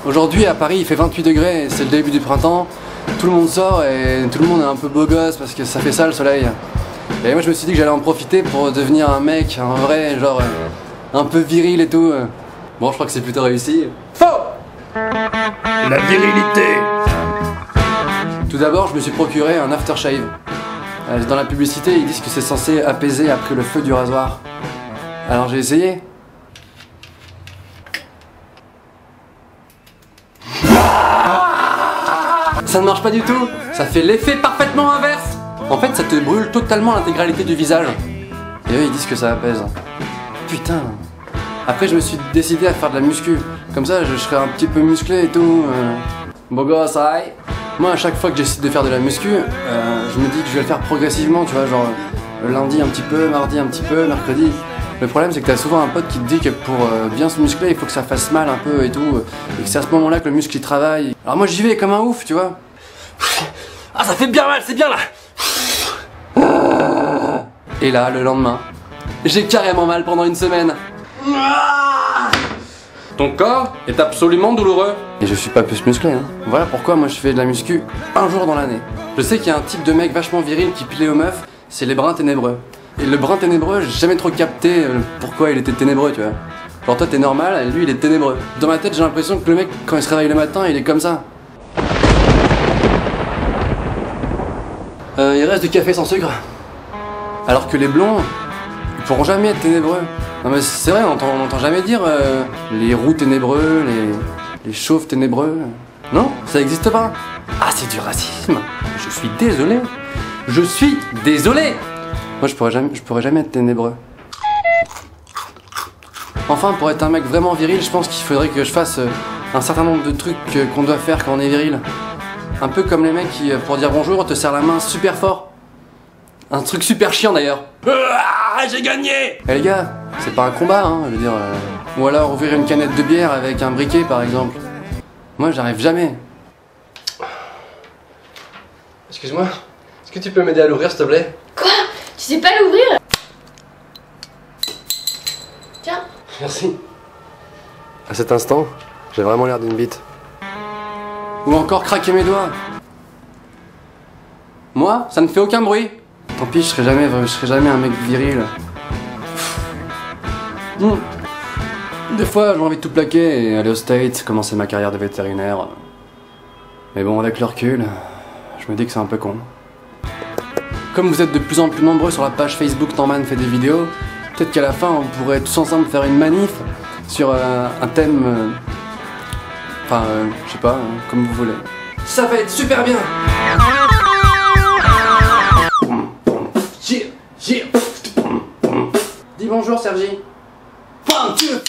Aujourd'hui à Paris il fait 28 degrés, c'est le début du printemps. Tout le monde sort et tout le monde est un peu beau gosse parce que ça fait ça le soleil. Et moi je me suis dit que j'allais en profiter pour devenir un mec, un vrai, genre un peu viril et tout. Bon, je crois que c'est plutôt réussi. Faux! La virilité. Tout d'abord, je me suis procuré un aftershave. Dans la publicité, ils disent que c'est censé apaiser après le feu du rasoir. Alors j'ai essayé. Ça ne marche pas du tout. Ça fait l'effet parfaitement inverse. En fait, ça te brûle totalement l'intégralité du visage. Et eux, ils disent que ça apaise. Putain. Après, je me suis décidé à faire de la muscu. Comme ça, je serai un petit peu musclé et tout. Beau gosse, aïe. Moi, à chaque fois que j'essaie de faire de la muscu, je me dis que je vais le faire progressivement, tu vois, genre le lundi un petit peu, mardi un petit peu, mercredi. Le problème, c'est que t'as souvent un pote qui te dit que pour bien se muscler, il faut que ça fasse mal un peu et tout, et que c'est à ce moment-là que le muscle il travaille. Alors moi, j'y vais comme un ouf, tu vois. Ah, ça fait bien mal, c'est bien là. Et là, le lendemain, j'ai carrément mal pendant une semaine. Ton corps est absolument douloureux. Et je suis pas plus musclé, hein. Voilà pourquoi moi je fais de la muscu un jour dans l'année. Je sais qu'il y a un type de mec vachement viril qui plaît aux meufs, c'est les brins ténébreux. Et le brin ténébreux, j'ai jamais trop capté pourquoi il était ténébreux, tu vois. Genre toi t'es normal, et lui il est ténébreux. Dans ma tête j'ai l'impression que le mec quand il se réveille le matin, il est comme ça. Il reste du café sans sucre. Alors que les blonds, ils pourront jamais être ténébreux. Non mais c'est vrai, on n'entend jamais dire les roux ténébreux, les chauves ténébreux. Non, ça existe pas. Ah, c'est du racisme. Je suis désolé. Je suis désolé. Moi je pourrais jamais être ténébreux. Enfin, pour être un mec vraiment viril, je pense qu'il faudrait que je fasse un certain nombre de trucs qu'on doit faire quand on est viril. Un peu comme les mecs qui, pour dire bonjour, te serrent la main super fort. Un truc super chiant d'ailleurs. Ah, j'ai gagné. Eh les gars, c'est pas un combat, hein, je veux dire. Ou alors ouvrir une canette de bière avec un briquet par exemple. Moi j'arrive jamais. Excuse-moi, est-ce que tu peux m'aider à l'ouvrir s'il te plaît? Quoi? Tu sais pas l'ouvrir? Tiens. Merci. À cet instant, j'ai vraiment l'air d'une bite. Ou encore craquer mes doigts. Moi, ça ne fait aucun bruit. Tant pis, je serai jamais un mec viril. Des fois, j'ai envie de tout plaquer et aller au States, commencer ma carrière de vétérinaire. Mais bon, avec le recul, je me dis que c'est un peu con. Comme vous êtes de plus en plus nombreux sur la page Facebook Norman fait des vidéos, peut-être qu'à la fin, on pourrait tous ensemble faire une manif sur un thème... Enfin, je sais pas, comme vous voulez. Ça va être super bien! Dis bonjour, Sergi. 1, 2,